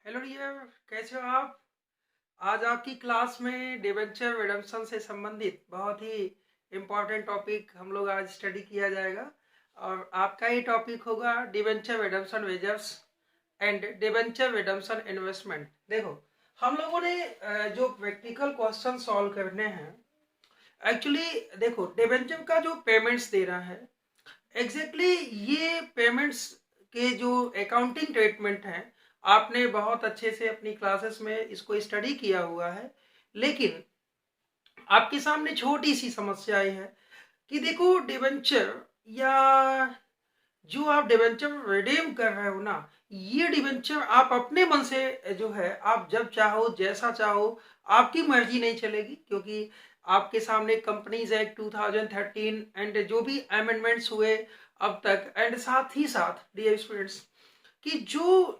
Hello dear, कैसे हो आप? आज आपकी क्लास में डिबेंचर रिडम्पशन से संबंधित बहुत ही इम्पोर्टेंट टॉपिक हम लोग आज स्टडी किया जाएगा। और आपका ये टॉपिक होगा debenture redemption wagers and debenture redemption investment. देखो, हम लोगों ने जो प्रैक्टिकल क्वेश्चन सॉल्व करने हैं, एक्चुअली देखो डिबेंचर का जो पेमेंट्स दे रहा है एग्जैक्टली ये पेमेंट्स के जो अकाउंटिंग ट्रीटमेंट है, आपने बहुत अच्छे से अपनी क्लासेस में इसको स्टडी किया हुआ है। लेकिन आपके सामने छोटी सी समस्या है कि देखो डिबेंचर या जो आप डिबेंचर रिडीम कर रहे हो ना, ये डिबेंचर आप अपने मन से जो है आप जब चाहो जैसा चाहो आपकी मर्जी नहीं चलेगी, क्योंकि आपके सामने कंपनीज एक्ट 2013 एंड जो भी अमेंडमेंट्स हुए अब तक, एंड साथ ही साथ डियर स्टूडेंट्स कि जो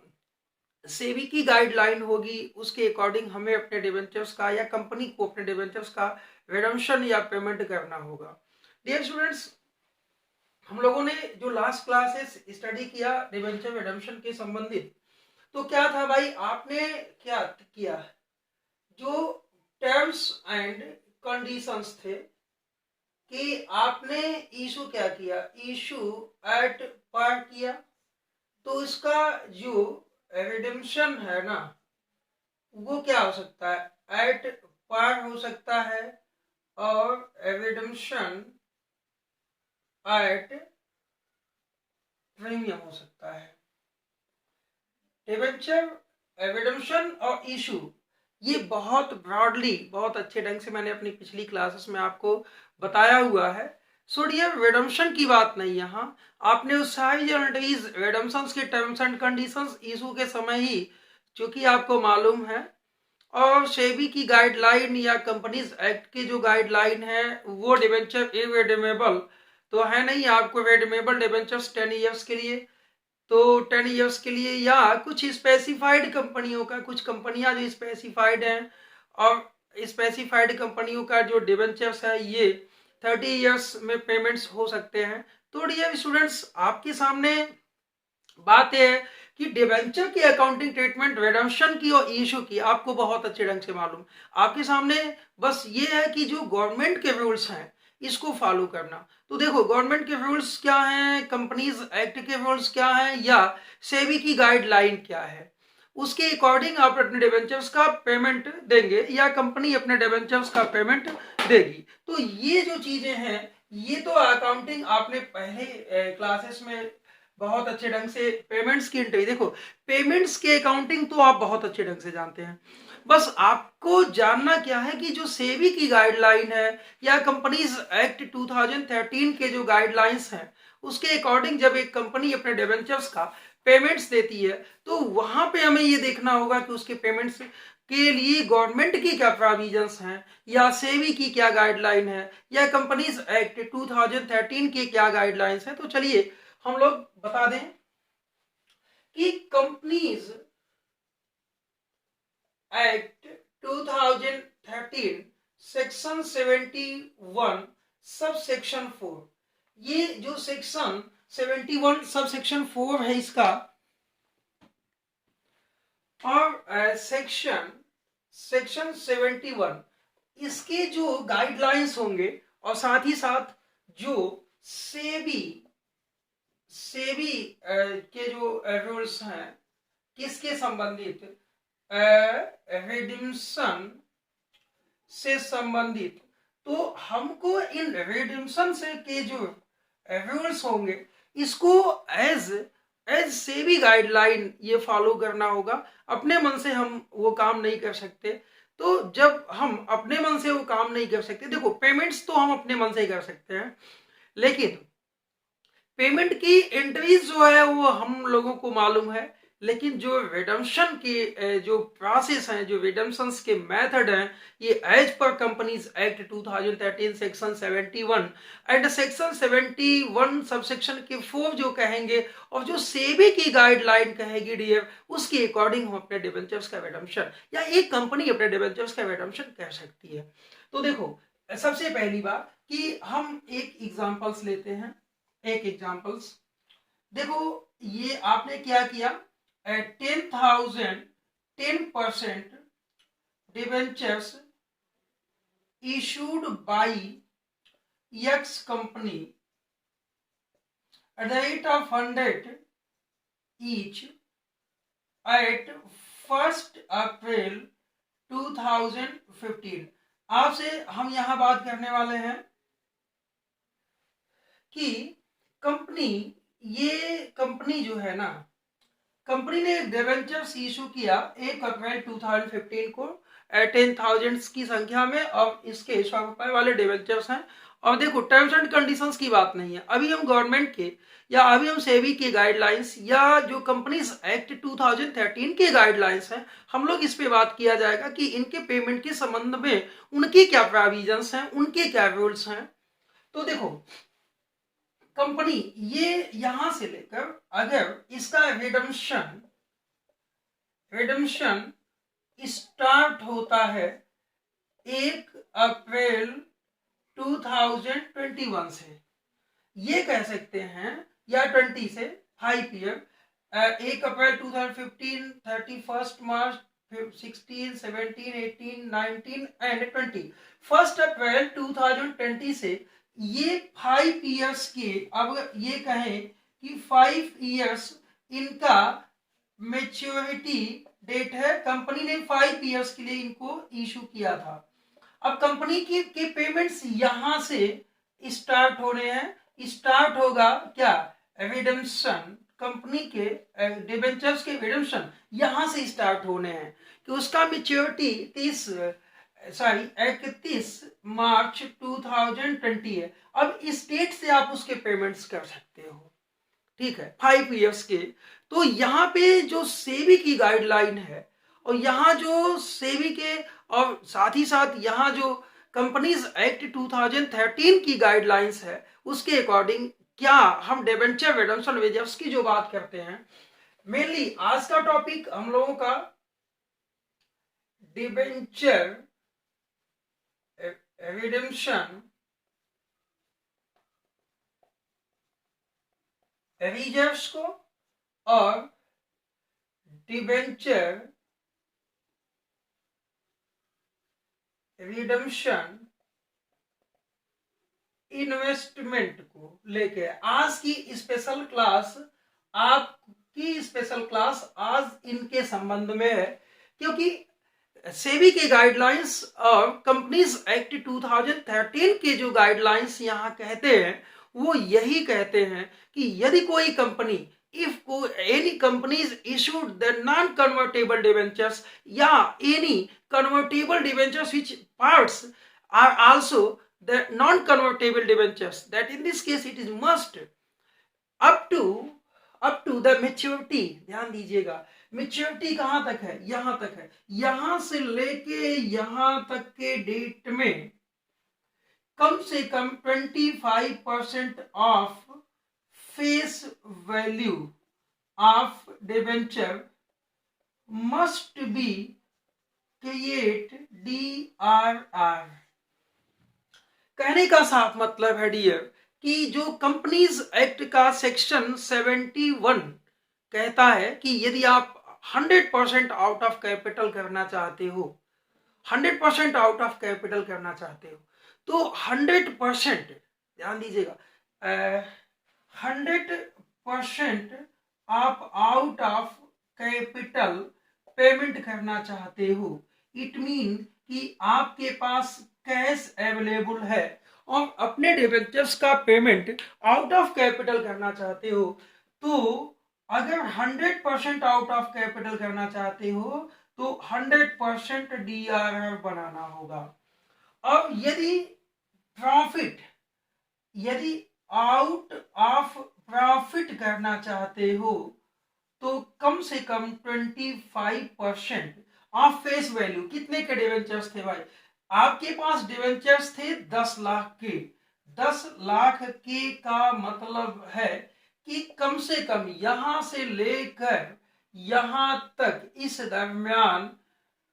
सेबी की गाइडलाइन होगी उसके अकॉर्डिंग हमें अपने डिबेंचर्स का या कंपनी को अपने डिबेंचर्स का रिडम्पशन या पेमेंट करना होगा। डियर स्टूडेंट्स, हम लोगों ने जो लास्ट क्लासेस स्टडी किया डिबेंचर रिडम्पशन के संबंधित, तो क्या था भाई, आपने क्या किया, जो टर्म्स एंड कंडीशंस थे कि आपने इशू क्या किया, इशू एट पार किया, तो इसका जो रिडम्पशन है ना वो क्या हो सकता है, एट पार हो सकता है और रिडम्पशन एट प्रीमियम हो सकता है। डिबेंचर रिडम्पशन और इशू ये बहुत ब्रॉडली बहुत अच्छे ढंग से मैंने अपनी पिछली क्लासेस में आपको बताया हुआ है। सो डियर, रिडम्पशन की बात नहीं, यहाँ आपने उस सारी जनरलीज रिडम्पशन के टर्म्स एंड कंडीशंस इशू के समय ही, चूंकि आपको मालूम है, और सेबी की गाइडलाइन या कंपनीज एक्ट की जो गाइडलाइन है वो डिबेंचर इरेडीमेबल तो है नहीं, आपको रेडीमेबल डिबेंचर्स 10 ईयर्स के लिए, तो 10 ईयर्स के लिए, या कुछ स्पेसिफाइड कंपनियों का, कुछ कंपनियां जो स्पेसिफाइड हैं, और स्पेसिफाइड कंपनियों का जो डिबेंचर्स है ये 30 ईयर्स में पेमेंट्स हो सकते हैं। तो डियर स्टूडेंट्स, आपके सामने बात यह है कि डिबेंचर की अकाउंटिंग ट्रीटमेंट रिडम्पशन की और इशू की आपको बहुत अच्छे ढंग से मालूम। आपके सामने बस ये है कि जो गवर्नमेंट के रूल्स हैं इसको फॉलो करना। तो देखो, गवर्नमेंट के रूल्स क्या हैं, कंपनीज एक्ट के रूल्स क्या हैं, या सेबी की गाइडलाइन क्या है, उसके अकॉर्डिंग आप अपने डिबेंचर्स का पेमेंट देंगे या कंपनी अपने डिबेंचर्स का पेमेंट देगी। तो ये जो चीजें हैं, ये तो अकाउंटिंग आपने पहले क्लासेस में बहुत अच्छे ढंग से पेमेंट्स की एंट्री, देखो पेमेंट्स के अकाउंटिंग तो आप बहुत अच्छे ढंग से जानते हैं। बस आपको जानना क्या है कि जो सेबी की गाइडलाइन है या कंपनीज एक्ट 2013 के जो गाइडलाइंस हैं उसके अकॉर्डिंग जब एक कंपनी अपने डिबेंचर्स का पेमेंट्स देती है, तो वहां पे हमें ये देखना होगा कि उसके पेमेंट्स के लिए गवर्नमेंट की क्या प्रोविजंस हैं, या सेबी की क्या गाइडलाइन है, या कंपनीज एक्ट 2013 के क्या गाइडलाइंस हैं। तो चलिए हम लोग बता दें कि companies act 2013 section 71 sub section 4, ये जो सेक्शन 71 सब सेक्शन 4 है इसका, और सेक्शन 71 इसके जो गाइडलाइंस होंगे, और साथ ही साथ जो सेबी सेबी के जो रूल्स हैं किसके संबंधित, रिडिम्शन से संबंधित, तो हमको इन रिडिम्शन से के जो रूल्स होंगे इसको एज एज सेबी गाइडलाइन ये फॉलो करना होगा। अपने मन से हम वो काम नहीं कर सकते। तो जब हम अपने मन से वो काम नहीं कर सकते, देखो पेमेंट्स तो हम अपने मन से ही कर सकते हैं, लेकिन पेमेंट की एंट्रीज जो है वो हम लोगों को मालूम है, लेकिन जो रिडम्पशन के जो प्रोसेस हैं, जो रिडम्पशंस के मेथड हैं, ये एज पर companies act 2013 section 71 and section 71 subsection के 4 जो कहेंगे, और जो सेबी की गाइडलाइन कहेगी डियर, उसके अकॉर्डिंग हम अपने डिबेंचर्स का रिडम्पशन या एक कंपनी अपने डिबेंचर्स का रिडम्पशन कर सकती है। तो देखो, सबसे पहली बात कि हम एक एग्जांपल्स लेते हैं, एक एग्जांपल्स देखो, ये आपने क्या किया, 10,000 10% debentures issued by X company at the rate of 100 each at 1st April 2015। आपसे हम यहां बात करने वाले हैं कि ये कंपनी जो है ना, कंपनी ने एक डिबेंचर्स इशू किया 1 अप्रैल 2015 को 10,000 की संख्या में, और इसके 100 रुपए वाले डिबेंचर्स हैं। और देखो, टर्म्स एंड कंडीशंस की बात नहीं है, अभी हम गवर्नमेंट के या अभी हम सेबी के गाइडलाइंस या जो कंपनीज एक्ट 2013 के गाइडलाइंस हैं, हम लोग इस पे बात किया जाएगा कि इनके पेमेंट के संबंध में उनकी क्या प्रोविजंस हैं, उनके क्या रूल्स हैं। तो देखो, कंपनी ये यहां से लेकर अगर इसका रिडम्पशन स्टार्ट होता है 1 अप्रैल 2021 से, ये कह सकते हैं, या 20 से 5 ईयर, 1 अप्रैल 2015, 31 मार्च 16, 17, 18, 19 एंड 20, 1 अप्रैल 2020 से ये 5 ईयर्स के, अब ये कहें कि 5 ईयर्स इनका मैच्योरिटी डेट है। कंपनी ने 5 ईयर्स के लिए इनको इशू किया था। अब कंपनी के पेमेंट्स यहां से स्टार्ट होने हैं। स्टार्ट होगा क्या, रिडेम्पशन, कंपनी के डिबेंचर्स के रिडेम्पशन यहां से स्टार्ट होने हैं कि उसका मैच्योरिटी 31 मार्च 2020 है। अब इस डेट से आप उसके पेमेंट्स कर सकते हो, ठीक है, 5 ईयर्स के। तो यहाँ पे जो सेबी की गाइडलाइन है, और यहाँ जो सेबी के, और साथ ही साथ यहाँ जो कंपनीज एक्ट 2013 की गाइडलाइंस है, उसके अकॉर्डिंग क्या हम डिबेंचर रिडम्पशन वेजेस की जो बात करते हैं, मेनली आज का टॉपिक हम लोगों का डिबेंचर रिडेम्पशन रिजर्व्स को और डिबेंचर रिडेम्पशन इन्वेस्टमेंट को लेके आज की स्पेशल क्लास, आपकी स्पेशल क्लास आज इनके संबंध में है। क्योंकि सेबी के गाइडलाइंस और कंपनीज एक्ट 2013 के जो गाइडलाइंस यहाँ कहते हैं, वो यही कहते हैं कि यदि कोई company, if any companies issued the non-convertible debentures या any convertible debentures which parts are also the non-convertible debentures, that in this case it is must up to the maturity। ध्यान दीजिएगा, मेच्योरिटी कहां तक है, यहां तक है, यहां से लेके यहां तक के डेट में कम से कम 25% of face value of debenture must be create DRR। कहने का साफ मतलब है डियर कि जो कंपनीज एक्ट का सेक्शन 71 कहता है कि यदि आप 100% आउट ऑफ कैपिटल करना चाहते हो, 100% आउट ऑफ कैपिटल करना चाहते हो, तो 100%, ध्यान दीजिएगा, 100% आप आउट ऑफ कैपिटल पेमेंट करना चाहते हो, इट मीन कि आपके पास कैश अवेलेबल है और अपने डिबेंचर्स का पेमेंट आउट ऑफ कैपिटल करना चाहते हो, तो अगर 100% आउट ऑफ कैपिटल करना चाहते हो तो 100% DRR बनाना होगा। अब यदि आउट ऑफ प्रॉफिट करना चाहते हो तो कम से कम 25% ऑफ फेस वैल्यू। कितने के डिवेंचर्स थे भाई, आपके पास डिवेंचर्स थे 10 लाख के। 10 लाख के का मतलब है कि कम से कम यहां से लेकर यहां तक इस दरमियान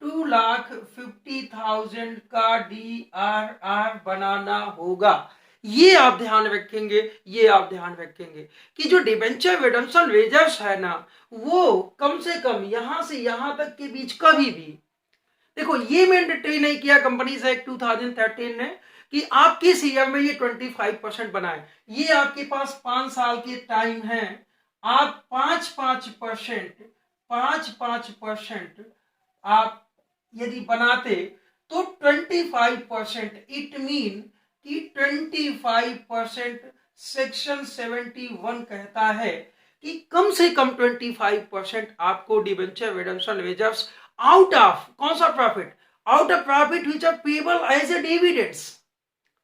2,50,000 का DRR बनाना होगा। ये आप ध्यान रखेंगे, ये आप ध्यान रखेंगे कि जो डिबेंचर रिडम्पशन वेजर्स है ना, वो कम से कम यहां से यहां तक के बीच कभी भी, देखो ये मैंडेटरी नहीं किया कंपनीज एक्ट 2013 ने कि आप किस ईयर में ये 25% बनाए। ये आपके पास 5 साल के टाइम है, आप 5-5%, 5-5% आप यदि बनाते तो 25%, इट मीन कि 25% सेक्शन 71 कहता है कि कम से कम 25% आपको debenture redemption wagers out of कौन सा profit, out of profit which are payable as a dividends.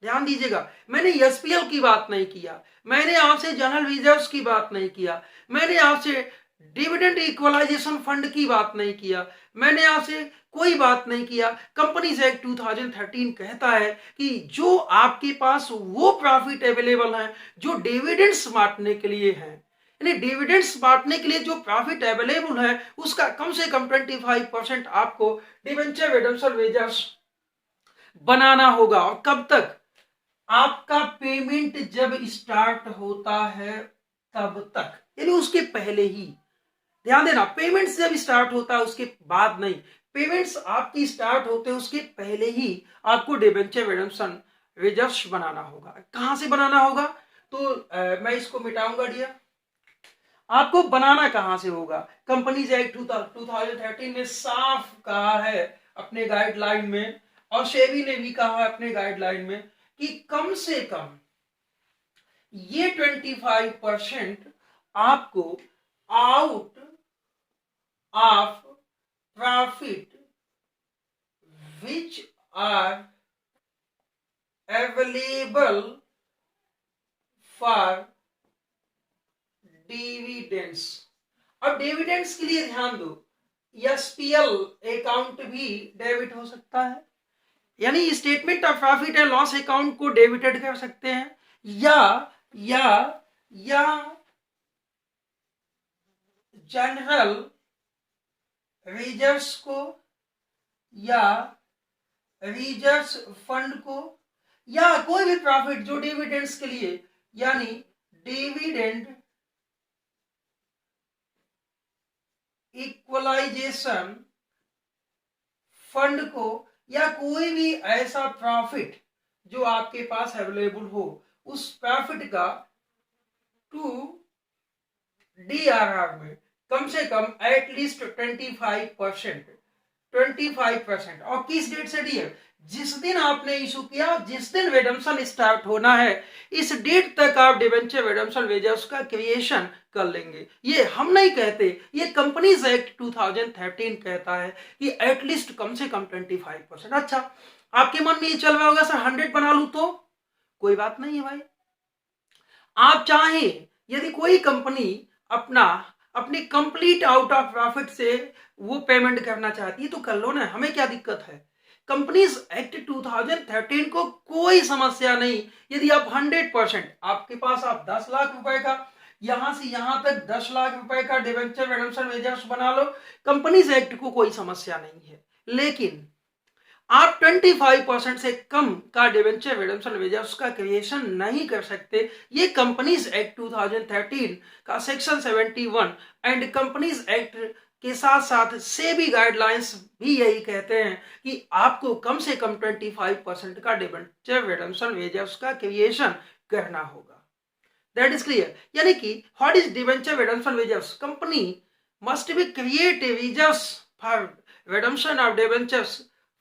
ध्यान दीजिएगा, मैंने एसपीएल की बात नहीं किया, मैंने आपसे जनरल रिजर्व्स की बात नहीं किया, मैंने आपसे डिविडेंड इक्वलाइजेशन फंड की बात नहीं किया, मैंने आपसे कोई बात नहीं किया। कंपनीज एक्ट 2013 कहता है कि जो आपके पास वो प्रॉफिट अवेलेबल है जो डिविडेंड्स बांटने के लिए है, यानी डिविडेंड्स बांटने के लिए जो प्रॉफिट अवेलेबल है उसका कम से कम 25% आपको डिबेंचर रिडम्पशन वेजर्स बनाना होगा। और कब तक, आपका पेमेंट जब स्टार्ट होता है तब तक, यानी उसके पहले ही। ध्यान देना, पेमेंट्स जब स्टार्ट होता है उसके बाद नहीं, पेमेंट्स आपकी स्टार्ट होते हैं उसके पहले ही आपको डिबेंचर रिडम्पशन रिजर्व्स बनाना होगा। कहां से बनाना होगा, तो मैं इसको मिटाऊंगा डियर। आपको बनाना कहां से होगा, कंपनीज एक्ट 2013 ने साफ कहा है अपने गाइडलाइन में, और सेबी ने भी कहा है अपने गाइडलाइन में कि कम से कम ये 25% आपको out of profit which are available for dividends. अब डिविडेंड्स के लिए ध्यान दो, एसपीएल अकाउंट भी डेबिट हो सकता है, यानी statement of profit and loss account को डेबिटेड कर सकते हैं, या जनरल रिजर्व्स को, या रिजर्व्स फंड को, या कोई भी प्रॉफिट जो डिविडेंड्स के लिए, यानी डिविडेंड इक्वलाइजेशन फंड को, या कोई भी ऐसा प्रॉफिट जो आपके पास अवेलेबल हो, उस प्रॉफिट का टू डीआरआर में कम से कम एटलीस्ट 25%, 25%। और किस डेट से डियर, जिस दिन आपने इशू किया, जिस दिन रिडम्पशन स्टार्ट होना है, इस डेट तक आप डिबेंचर रिडम्पशन वेजर्स का क्रिएशन कर लेंगे। ये हम नहीं कहते, ये कंपनीज एक्ट 2013 कहता है कि एटलीस्ट कम से कम 25%। अच्छा, आपके मन में ये चल रहा होगा सर 100 बना लू तो, कोई बात नहीं है भाई। आप चाहें यदि कोई कंपनी अपनी कंप्लीट आउट ऑफ प्रॉफिट से वो पेमेंट करना चाहती है तो कर लो ना, हमें क्या दिक्कत है। कंपनीज एक्ट 2013 को कोई समस्या नहीं, यदि आप 100% आपके पास, आप 10 लाख रुपए का यहां से यहां तक 10 लाख रुपए का डिबेंचर रिडम्पशन वेजर्स बना लो, कंपनीज एक्ट को कोई समस्या नहीं है। लेकिन आप 25% से कम का डिबेंचर रिडम्पशन वेजर्स का क्रिएशन नहीं कर सकते। ये कंपनीज एक्ट 2013 का सेक्शन 71 एंड कंपनीज एक्ट के साथ साथ सेबी गाइडलाइंस भी यही कहते हैं कि आपको कम से कम 25% का डिबेंचर रिडम्पशन वेजर्स का क्रिएशन करना होगा। दैट इज क्लियर, यानी कि what is debenture redemption wagers, company must be create reserves for redemption of debentures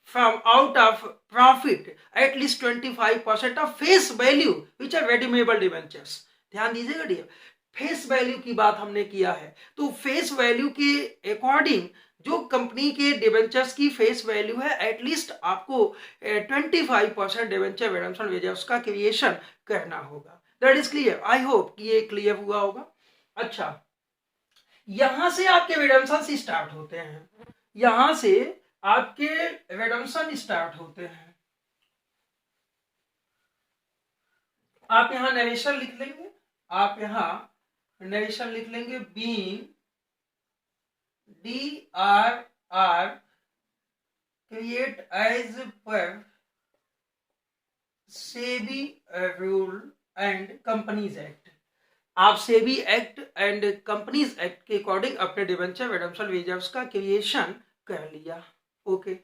from out of profit at least 25% of face value which are redeemable debentures। ध्यान दीजिएगा dear, face value की बात हमने किया है, तो फेस वैल्यू के according जो कंपनी के डिबेंचर्स की फेस वैल्यू है, एटलीस्ट आपको 25% डिबेंचर रिडम्पशन वेजर्स का क्रिएशन करना होगा। That is clear, I hope कि ये क्लियर हुआ होगा। अच्छा, यहां से आपके रिडम्पशन स्टार्ट होते हैं, यहां से आपके रिडम्पशन स्टार्ट होते हैं। आप यहां नरेशन लिख लेंगे, आप यहां नरेशन लिख लेंगे, being DRR create as per SEBI rule and companies act, आप SEBI act and companies act के अकॉर्डिंग अपने डिबेंचर रिडेम्पशन रिजर्व्स का क्रिएशन कर लिया। ओके,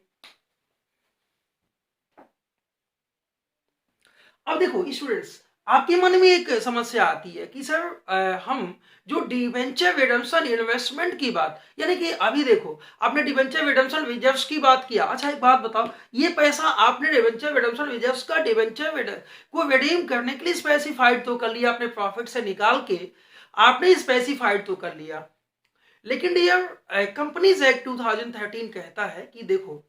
अब देखो स्टूडेंट्स, आपके मन में एक समस्या आती है कि सर हम जो डिबेंचर रिडेम्पशन इन्वेस्टमेंट की बात, यानी कि अभी देखो आपने डिबेंचर रिडेम्पशन रिजर्व्स की बात किया, अच्छा एक बात बताओ, ये पैसा आपने डिबेंचर रिडेम्पशन रिजर्व्स का डिबेंचर को रिडीम करने के लिए स्पेसिफाइड तो कर लिया, अपने प्रॉफिट से निकाल के आपने स्पेसिफाइड तो कर लिया, लेकिन डियर कंपनीज एक्ट 2013 कहता है कि देखो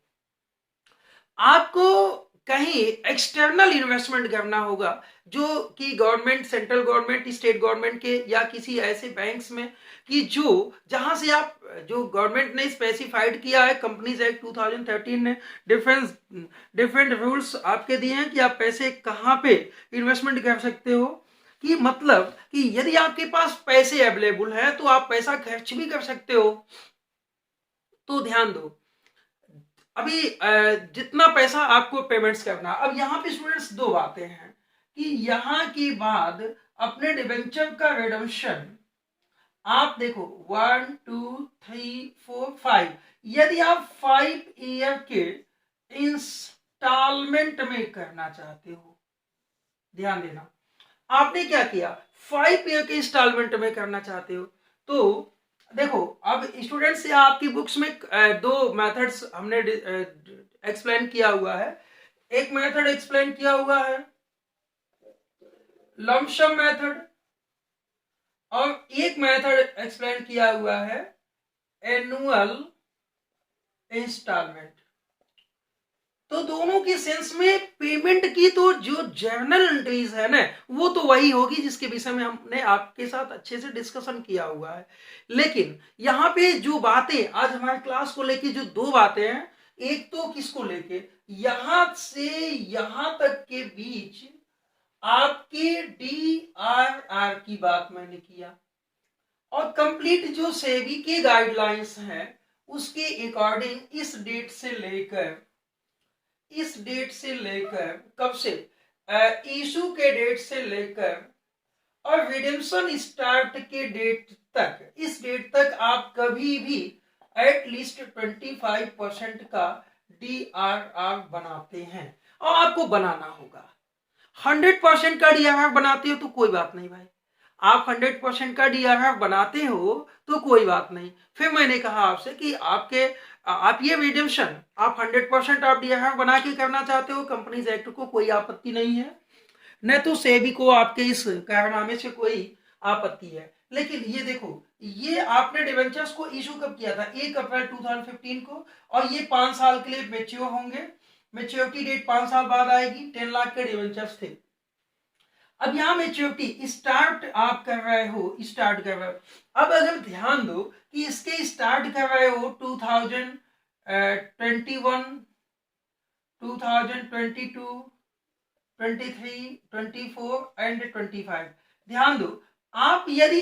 आपको कहीं एक्सटर्नल इन्वेस्टमेंट करना होगा, जो कि government, central government, state government के या किसी ऐसे बैंक्स में कि जो जहां से आप, जो गवर्नमेंट ने स्पेसिफाइड किया है, कंपनीज एक्ट 2013 ने डिफरेंट रूल्स आपके दिए हैं कि आप पैसे कहां पे इन्वेस्टमेंट कर सकते हो, कि मतलब कि यदि आपके पास पैसे अवेलेबल है तो आप पैसा खर्च भी कर सकते हो। तो ध्यान दो, अभी जितना पैसा आपको पेमेंट्स करना, अब यहाँ पे स्टूडेंट्स दो बातें हैं कि यहाँ के बाद अपने डिबेंचर का रिडम्पशन आप देखो 1 2 3 4 5, यदि आप 5 ईयर के इंस्टॉलमेंट में करना चाहते हो, ध्यान देना, आपने क्या किया, 5 ईयर के इंस्टॉलमेंट में करना चाहते हो, तो देखो अब स्टूडेंट्स, या आपकी बुक्स में दो मेथड्स हमने एक्सप्लेन किया हुआ है। एक मेथड एक्सप्लेन किया हुआ है लंप सम मेथड, और एक मेथड एक्सप्लेन किया हुआ है एनुअल इंस्टॉलमेंट। तो दोनों के सेंस में पेमेंट की तो जो जर्नल एंट्रीज है ना, वो तो वही होगी जिसके विषय में हमने आपके साथ अच्छे से डिस्कशन किया हुआ है, लेकिन यहाँ पे जो बातें आज हमारे क्लास को लेके, जो दो बातें हैं, एक तो किसको लेके, यहां से यहां तक के बीच आपके DRR की बात मैंने किया, और कंप्लीट जो सेबी के गाइडलाइंस हैं उसके अकॉर्डिंग इस डेट से लेकर कब से, इशू के डेट से लेकर और रिडेम्पशन स्टार्ट के डेट तक, इस डेट तक आप कभी भी एटलीस्ट 25% का DRR बनाते हैं, और आपको बनाना होगा। 100% का DRR बनाते हो तो कोई बात नहीं भाई, आप 100% का DRR बनाते हो तो कोई बात नहीं। फिर मैंने कहा आपसे कि आप ये रिडेम्पशन आप 100% आप DRR बना के करना चाहते हो, कंपनीज एक्ट को कोई आपत्ति नहीं है, न तो सेबी को आपके इस कारनामे से कोई आपत्ति है। लेकिन ये देखो, ये आपने डिवेंचर्स को इशू कब किया था, 1 अप्रैल 2015 को, और ये 5 साल के लिए मेच्योर होंगे, मेच्योरिटी डेट 5 साल बाद आएगी, 10 लाख के डिवेंचर्स थे। अब यहां मेच्योरिटी स्टार्ट आप कर रहे हो, अब अगर ध्यान दो कि इसके स्टार्ट कर रहे हो 2021, 2022, 23, 24 एंड 25, ध्यान दो, आप यदि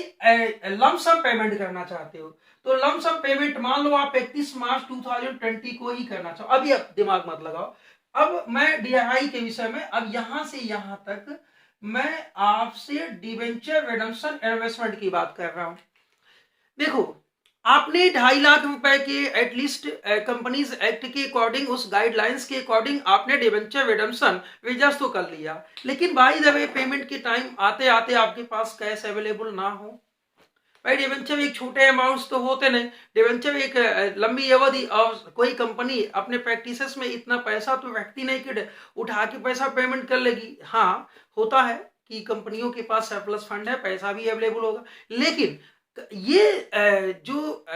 लंप सम पेमेंट करना चाहते हो तो लंप सम पेमेंट मान लो आप 31 मार्च 2020 को ही करना चाहो, अभी अब दिमाग मत लगाओ, अब मैं DRI के विषय में, अब यहां से यहां तक मैं आपसे डिवेंचर रिडम्पशन इन्वेस्टमेंट की बात कर रहा हूं। देखो आपने 2.5 लाख रुपए के एटलीस्ट कंपनीज एक्ट के अकॉर्डिंग, उस गाइडलाइंस के अकॉर्डिंग आपने डिवेंचर रिडम्पशन रिजर्व तो कर लिया, लेकिन बाय द वे पेमेंट के टाइम आते आते आपके पास कैश अवेलेबल ना हो, भाई डिवेंचर एक छोटे अमाउंट्स तो होते नहीं, डिवेंचर एक लंबी अवधि, और कोई कंपनी अपने प्रैक्टिसेस में इतना पैसा तो रखती नहीं कि उठा के पैसा पेमेंट कर लेगी। हाँ होता है कि कंपनियों के पास सरप्लस फंड है, पैसा भी अवेलेबल होगा, लेकिन ये जो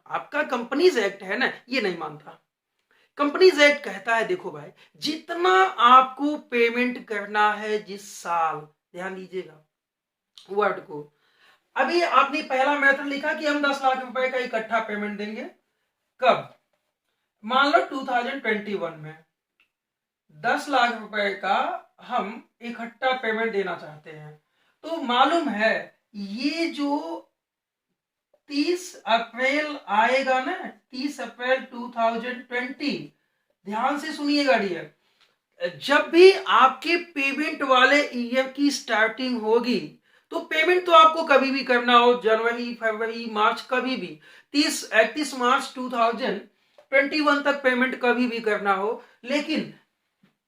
आपका कंपनीज एक्ट है ना, ये नहीं मानता। कंपनीज एक्ट कहता है देखो भाई, जितना आपको पेमेंट करना है जिस साल, ध्यान दीजिएगा वर्ड को, अभी आपने पहला मेथड लिखा कि हम 10 लाख रुपए का इकट्ठा पेमेंट देंगे, कब, मान लो 2021 में 10 लाख रुपए का हम इकट्ठा पेमेंट देना चाहते हैं, तो मालूम है ये जो 30 अप्रैल आएगा ना, 30 अप्रैल 2020, ध्यान से सुनिएगा डियर, जब भी आपके पेमेंट वाले ईयर की स्टार्टिंग होगी, तो पेमेंट तो आपको कभी भी करना हो, जनवरी, फरवरी, मार्च, कभी भी 31 मार्च 2021 तक पेमेंट कभी भी करना हो, लेकिन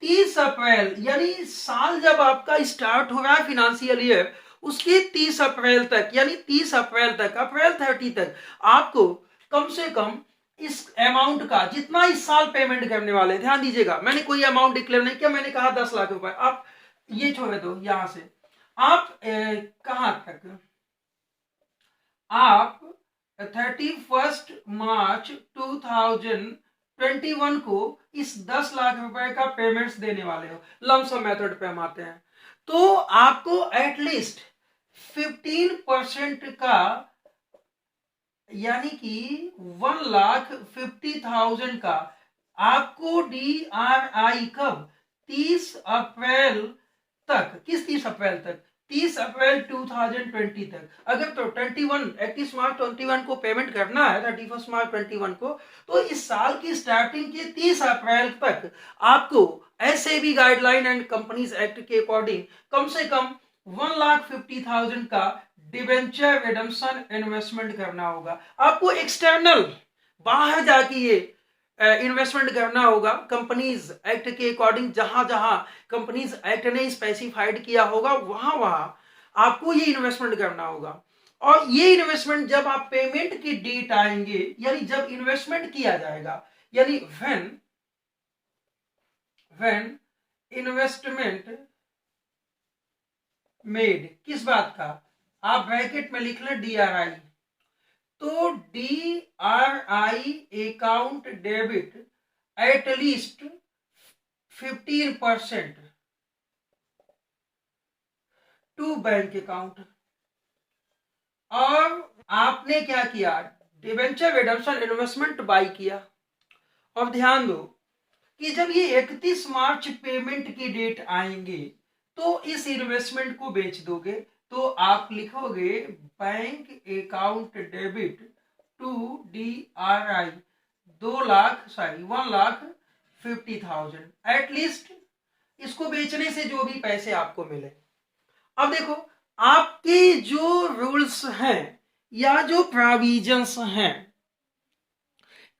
30 अप्रैल यानी साल जब आपका स्टार्ट हो रहा है फिनेंशियल ईयर, उसके 30 अप्रैल तक यानी 30 अप्रैल तक, अप्रैल 30 तक आपको कम से कम इस अमाउंट का जितना इस साल पेमेंट करने वाले हैं, ध्यान दीजिएगा, मैंने कोई अमाउंट डिक्लेयर नहीं किया, मैंने कहा 10 लाख रुपए, आप ये छोड़ दो यहां से, आप कहां तक, आप 31 मार्च 2021 को इस 10 लाख रुपए का पेमेंट्स देने वाले हो, लमसम मेथड पे हम आते हैं, तो आपको एटलीस्ट 15% का यानी कि 1,50,000 का आपको DRI कब 30 अप्रैल तक, किस 30 अप्रैल तक, 30 अप्रैल 2020 तक, अगर तो 31 मार्च 21 को पेमेंट करना है, 31 मार्च 21 को, तो इस साल की स्टार्टिंग के 30 अप्रैल तक आपको SEBI guideline and companies act के अकॉर्डिंग कम से कम 1,50,000 का डिबेंचर रिडम्पशन इन्वेस्टमेंट करना होगा। आपको एक्सटर्नल बाहर जाके ये इन्वेस्टमेंट करना होगा कंपनीज एक्ट के अकॉर्डिंग, जहां जहां कंपनीज एक्ट ने स्पेसिफाइड किया होगा वहां वहां आपको ये इन्वेस्टमेंट करना होगा। और ये इन्वेस्टमेंट जब आप पेमेंट की डेट आएंगे, यानी जब इन्वेस्टमेंट किया जाएगा, यानी व्हेन इन्वेस्टमेंट मेड, किस बात का, आप ब्रैकेट में लिख लें DRI, तो DRI account debit at least 15% to bank account. और आपने क्या किया, डिबेंचर रिडम्पशन इन्वेस्टमेंट बाय किया। और ध्यान दो कि जब ये 31 मार्च पेमेंट की डेट आएंगे, तो इस इन्वेस्टमेंट को बेच दोगे, तो आप लिखोगे bank account debit to DRI 1,50,000 at least, इसको बेचने से जो भी पैसे आपको मिले। अब देखो, आपके जो रूल्स हैं या जो प्रोविजंस हैं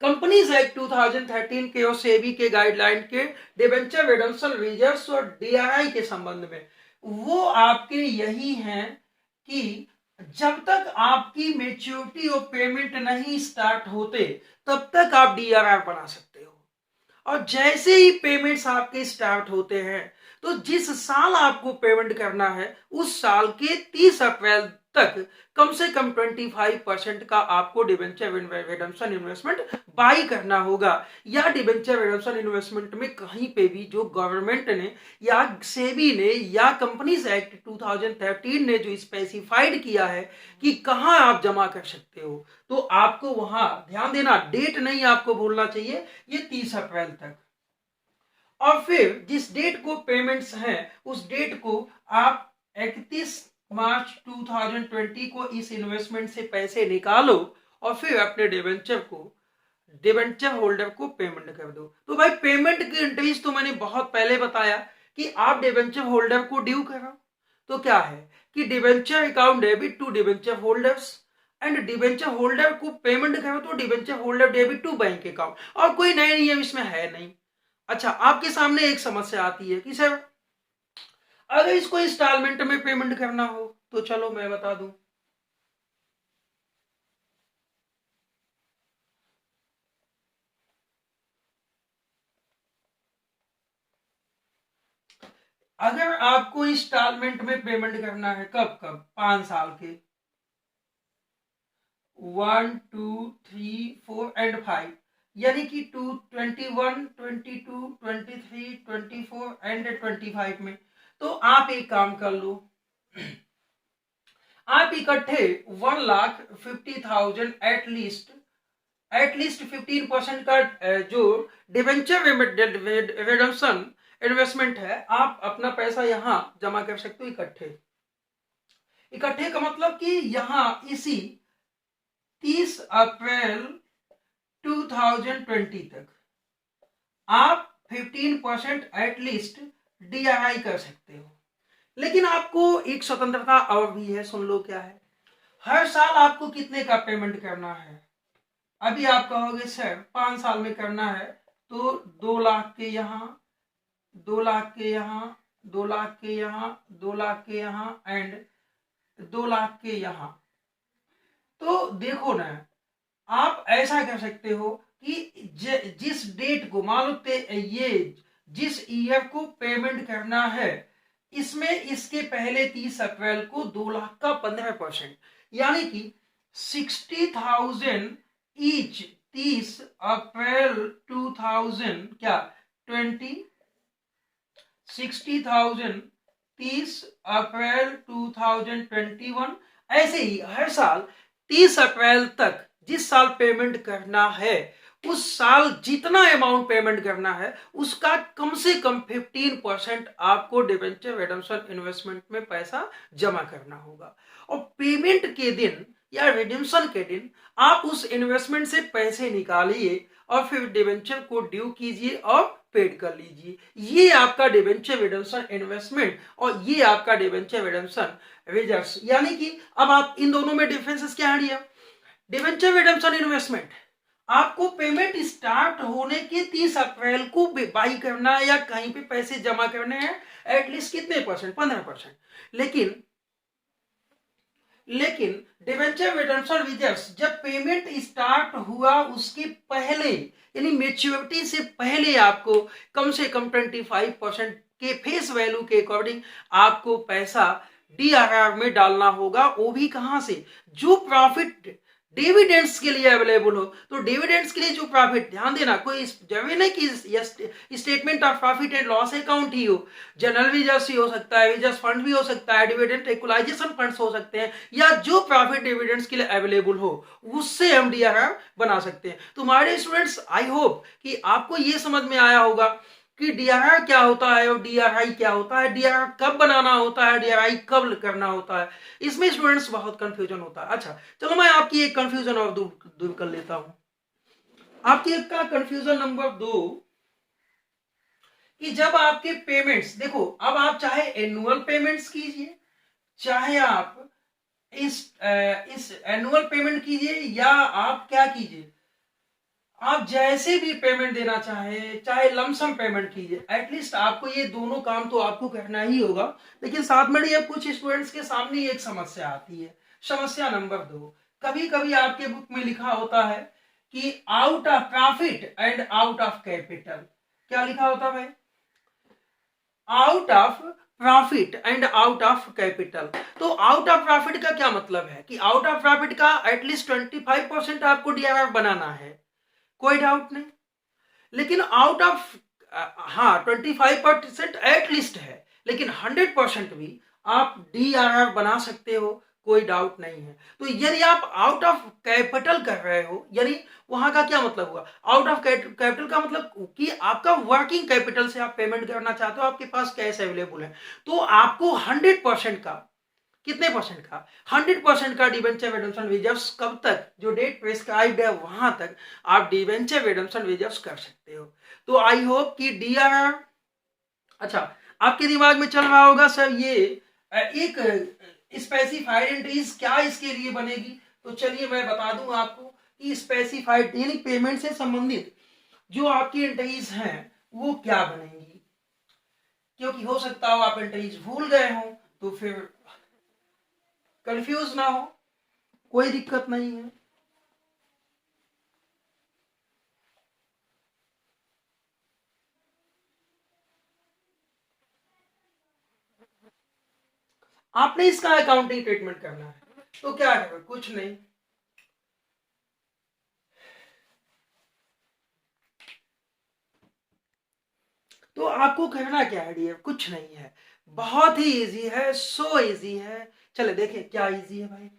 कंपनीज एक्ट 2013 के और सेबी के गाइडलाइन के डिबेंचर रिडम्पशन रिजर्व्स और DRI के संबंध में, वो आपके यही हैं कि जब तक आपकी मैच्योरिटी और पेमेंट नहीं स्टार्ट होते तब तक आप DRI बना सकते हो, और जैसे ही पेमेंट्स आपके स्टार्ट होते हैं, तो जिस साल आपको पेमेंट करना है उस साल के 30 अप्रैल तक कम से कम 25% का आपको डिबेंचर रिडम्पशन इन्वेस्टमेंट बाई करना होगा। या डिबेंचर रिडम्पशन इन्वेस्टमेंट में कहीं पे भी जो गवर्नमेंट ने या सेबी ने या कंपनीज एक्ट 2013 ने जो स्पेसिफाइड किया है कि कहां आप जमा कर सकते हो, तो आपको वहां ध्यान देना, डेट नहीं आपको भूलना चाहिए, ये 30 अप्रैल तक। और फिर जिस डेट को पेमेंट्स हैं उस डेट को आप 31 मार्च 2020 को इस इन्वेस्टमेंट से पैसे निकालो और फिर अपने डिबेंचर होल्डर को पेमेंट कर दो। तो भाई पेमेंट की इंटरेस्ट तो मैंने बहुत पहले बताया कि आप डिबेंचर होल्डर को ड्यू करो, तो क्या है कि debenture account debit to debenture holders and debenture holder को पेमेंट करो तो debenture holder debit to bank account, और कोई नए नियम इसमें है नहीं। अच्छा, आपके सामने एक समस्या आती है कि सर अगर इसको इंस्टॉलमेंट में पेमेंट करना हो, तो चलो मैं बता दूं, अगर आपको इंस्टॉलमेंट में पेमेंट करना है, कब कब, 5 साल के, 1 2 3 4 एंड 5, यानी कि 21 22 23 24 एंड 25 में, तो आप एक काम कर लो, आप इकट्ठे 1,50,000 एटलीस्ट 15% का जो डिबेंचर रिडम्पशन इन्वेस्टमेंट है, आप अपना पैसा यहां जमा कर सकते हो इकट्ठे का मतलब कि यहां इसी 30 अप्रैल 2020 तक आप 15% एटलीस्ट DRI कर सकते हो। लेकिन आपको एक स्वतंत्रता और भी है, सुन लो क्या है। हर साल आपको कितने का पेमेंट करना है? अभी आप कहोगे सर 5 साल में करना है, तो 2 लाख के यहाँ, 2 लाख के यहाँ, 2 लाख के यहाँ, 2 लाख के यहाँ एंड 2 लाख के यहाँ। तो देखो ना, आप ऐसा कर सकते हो कि जिस डेट को मान लो ये जिस ईयर को पेमेंट करना है, इसमें इसके पहले 30 अप्रैल को 2 लाख का 15%, यानी कि 60,000 ईच 30 अप्रैल 2000 क्या 20 60,000 30 अप्रैल 2021। ऐसे ही हर साल 30 अप्रैल तक जिस साल पेमेंट करना है, उस साल जितना अमाउंट पेमेंट करना है उसका कम से कम 15% आपको डिबेंचर रिडेम्पशन इन्वेस्टमेंट में पैसा जमा करना होगा। और पेमेंट के दिन या रिडेम्पशन के दिन आप उस इन्वेस्टमेंट से पैसे निकालिए और फिर डिबेंचर को ड्यू कीजिए और पेड कर लीजिए। ये आपका डिबेंचर रिडेम्पशन इन्वेस्टमेंट और ये आपका डिबेंचर रिडेम्पशन रिजर्व्स। यानी कि अब आप इन दोनों में डिफरेंसेस क्या है? डिबेंचर रिडेम्पशन इन्वेस्टमेंट आपको पेमेंट स्टार्ट होने के 30 अप्रैल को बाई करना है या कहीं पे पैसे जमा करने हैं, एटलीस्ट कितने परसेंट? 15%। लेकिन डिबेंचर रिडेम्पशन रिजर्व्स जब पेमेंट स्टार्ट हुआ उसके पहले, यानी मेच्योरिटी से पहले आपको कम से कम 25% के फेस वैल्यू के अकॉर्डिंग आपको पैसा DRR में डालना होगा। वो भी कहां से? जो प्रॉफिट डिविडेंड्स के लिए अवेलेबल हो। तो डिविडेंड्स के लिए जो प्रॉफिट, ध्यान देना, कोई जरूरी नहीं कि statement of profit and loss account ही हो, जनरल रिजर्व्स ही हो सकता है, रिजर्व फंड भी हो सकता है, डिविडेंड इक्वलाइजेशन फंड्स हो सकते हैं, या जो प्रॉफिट डिविडेंड्स के लिए अवेलेबल हो उससे हम DRR बना सकते हैं। तुम्हारे स्टूडेंट्स, आई होप कि आपको ये समझ में आया होगा कि DRR क्या होता है और DRI क्या होता है, DRR कब बनाना होता है, DRI कब करना होता है। इसमें स्टूडेंट्स बहुत कंफ्यूजन होता है। अच्छा चलो, मैं आपकी एक कंफ्यूजन और दूर कर लेता हूं। आपकी एक का कंफ्यूजन नंबर 2 कि जब आपके पेमेंट्स, देखो अब आप चाहे एनुअल पेमेंट्स कीजिए, चाहे आप इस एनुअल पेमेंट कीजिए, या आप क्या कीजिए, आप जैसे भी पेमेंट देना चाहे लमसम पेमेंट कीजिए, एटलीस्ट आपको ये दोनों काम तो आपको करना ही होगा। लेकिन साथ में ये कुछ स्टूडेंट्स के सामने एक समस्या आती है। समस्या नंबर 2, कभी कभी आपके बुक में लिखा होता है कि out of profit and out of capital. क्या लिखा होता है? Out of profit and out of capital. तो आउट ऑफ प्रॉफिट का क्या मतलब है कि आउट ऑफ प्रॉफिट का एटलीस्ट 25% आपको DRR बनाना है, कोई डाउट नहीं। लेकिन आउट ऑफ, हाँ 25% एटलीस्ट है, लेकिन 100% भी आप DRR बना सकते हो, कोई डाउट नहीं है। तो यदि आप आउट ऑफ कैपिटल कर रहे हो, यानी वहां का क्या मतलब हुआ? आउट ऑफ कैपिटल का मतलब कि आपका वर्किंग कैपिटल से आप पेमेंट करना चाहते हो, आपके पास कैश अवेलेबल है, तो आपको 100% का, कितने परसेंट का? 100% का डिबेंचर रिडेम्पशन रिजर्व्स कब तक? जो डेट प्रेस्क्राइब्ड है वहां तक आप डिबेंचर रिडेम्पशन रिजर्व्स कर सकते हो। तो आई होप कि DRR, अच्छा आपके दिमाग में चल रहा होगा सर ये एक स्पेसिफाइड एंट्रीज क्या इसके लिए बनेगी। तो चलिए मैं बता दूं आपको कि स्पेसिफाइड यानी पेमेंट से संबंधित जो आपकी एंट्रीज हैं वो क्या बनेंगी, क्योंकि हो सकता हो आप एंट्रीज भूल गए हो, तो फिर कंफ्यूज ना हो, कोई दिक्कत नहीं है। आपने इसका अकाउंटिंग ट्रीटमेंट करना है, तो क्या करें? कुछ नहीं, तो आपको करना क्या है डियर? कुछ नहीं है, बहुत ही इजी है, सो इजी है। चले देखें क्या इजी है भाई।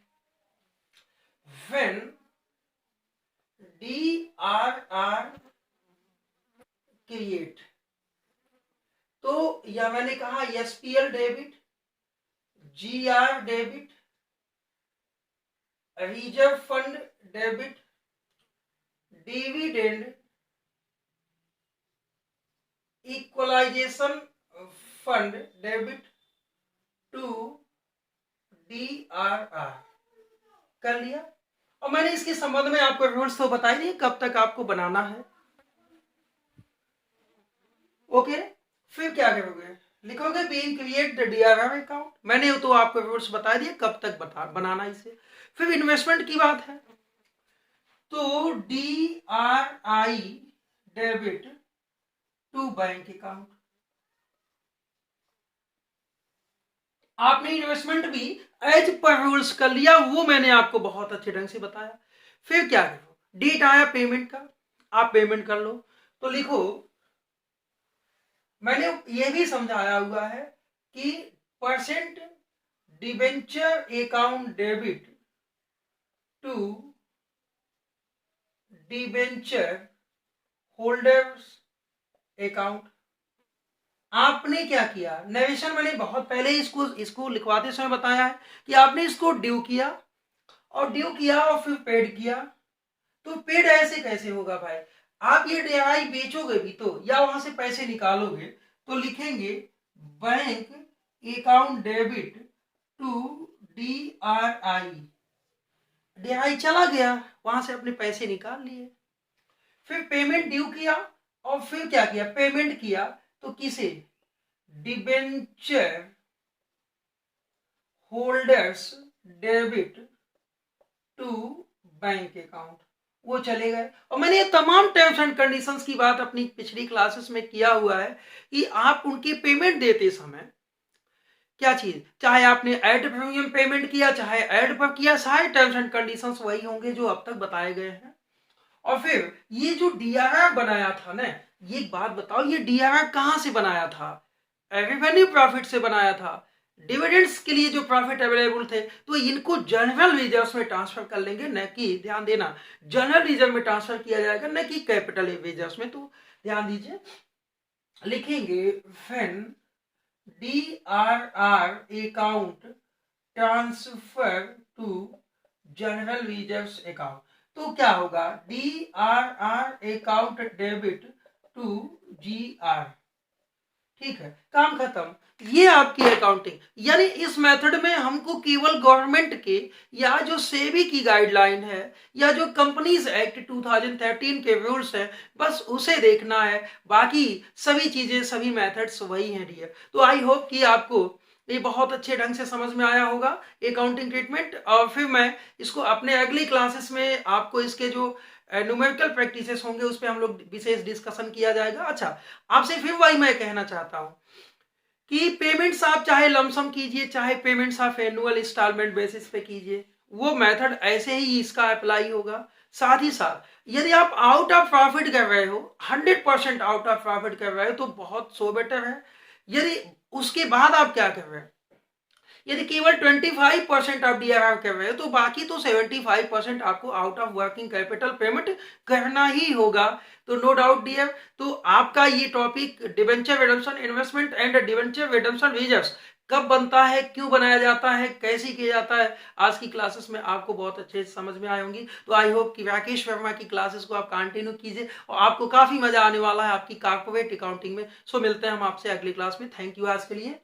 व्हेन DRR क्रिएट, तो या मैंने कहा SPL debit, GR debit, reserve fund debit, dividend organisation fund debit to DRR कर लिया। और मैंने इसके संबंध में आपको रूल्स तो बताई नहीं, कब तक आपको बनाना है। ओके, फिर क्या करोगे, लिखोगे being create the DRR account. मैंने तो आपको रूल्स बता दिए कब तक बनाना इसे। फिर इन्वेस्टमेंट की बात है, तो DRI debit to bank account. आपने इन्वेस्टमेंट भी एज पर रूल्स कर लिया, वो मैंने आपको बहुत अच्छे ढंग से बताया। फिर क्या करो, डेट आया पेमेंट का, आप पेमेंट कर लो। तो लिखो, मैंने ये भी समझाया हुआ है कि percent debenture account debit to debenture holders account. आपने क्या किया, नरेशन मैंने बहुत पहले इसको लिखवाते समय बताया है कि आपने इसको ड्यू किया और फिर पेड किया। तो पेड ऐसे कैसे होगा भाई, आप ये DRI बेचोगे भी तो, या वहां से पैसे निकालोगे तो लिखेंगे bank account debit to DRI। DRI चला गया, वहां से अपने पैसे निकाल लिए। फिर पेमेंट ड्यू किया और फिर क्या किया, पेमेंट किया। तो किसे, debenture holders debit to bank account, वो चले गए। और मैंने ये तमाम टर्म्स एंड कंडीशंस की बात अपनी पिछली क्लासेस में किया हुआ है कि आप उनकी पेमेंट देते समय क्या चीज, चाहे आपने एड प्रीमियम पेमेंट किया, चाहे एड पर किया, सारे टर्म्स एंड कंडीशंस वही होंगे जो अब तक बताए गए हैं। और फिर ये जो DRR बनाया था ना, ये एक बात बताओ, ये DRR कहां से बनाया था, रेवेन्यू प्रॉफिट से बनाया था। डिविडेंड्स के लिए जो प्रॉफिट अवेलेबल थे, तो इनको जनरल रिजर्व में ट्रांसफर कर लेंगे, न कि, ध्यान देना, जनरल रिजर्व में ट्रांसफर किया जाएगा, न कि कैपिटल रिजर्व में। तो ध्यान दीजिए, लिखेंगे when DRR account transfer to general reserve account. तो क्या होगा, DRR account debit to GR। ठीक है, काम खत्म। ये आपकी अकाउंटिंग, यानी इस मेथड में हमको केवल गवर्नमेंट के या जो सेबी की गाइडलाइन है या जो कंपनीज एक्ट 2013 के रूल्स हैं, बस उसे देखना है। बाकी सभी चीजें, सभी मेथड्स वही हैं डियर। तो आई होप कि आपको ये बहुत अच्छे ढंग से समझ में आया होगा अकाउंटिंग ट्रीटमेंट। और फिर मैं इसको अपने अगली क्लासेस में आपको इसके जो न्यूमेरिकल प्रैक्टिसेस होंगे उस पर हम लोग विशेष डिस्कशन किया जाएगा। अच्छा, आपसे फिर वही मैं कहना चाहता हूं कि पेमेंट्स आप चाहे लमसम कीजिए, चाहे पेमेंट्स आप एनुअल इंस्टॉलमेंट बेसिस पे कीजिए, वो मेथड ऐसे ही इसका अप्लाई होगा। साथ ही साथ यदि आप आउट ऑफ प्रॉफिट कर रहे हो, 100% आउट ऑफ प्रॉफिट कर रहे हो, तो बहुत सो बेटर है। यदि उसके बाद आप क्या कर रहे हैं, यदि केवल 25% आप DRR कर रहे हो, तो बाकी तो 75% आपको out of working capital payment करना ही होगा। तो नो डाउट डियर, तो आपका ये topic debenture redemption investment and debenture redemption reserves कब बनता है, क्यों बनाया जाता है, कैसे किया जाता है, आज की क्लासेस में आपको बहुत अच्छे से समझ में आए होंगी। तो आई होप कि राकेश वर्मा की क्लासेस को आप कंटिन्यू कीजिए और आपको काफी मजा आने वाला है आपकी कॉर्पोरेट अकाउंटिंग में। सो मिलते हैं हम आपसे अगली क्लास में। थैंक यू आज के लिए।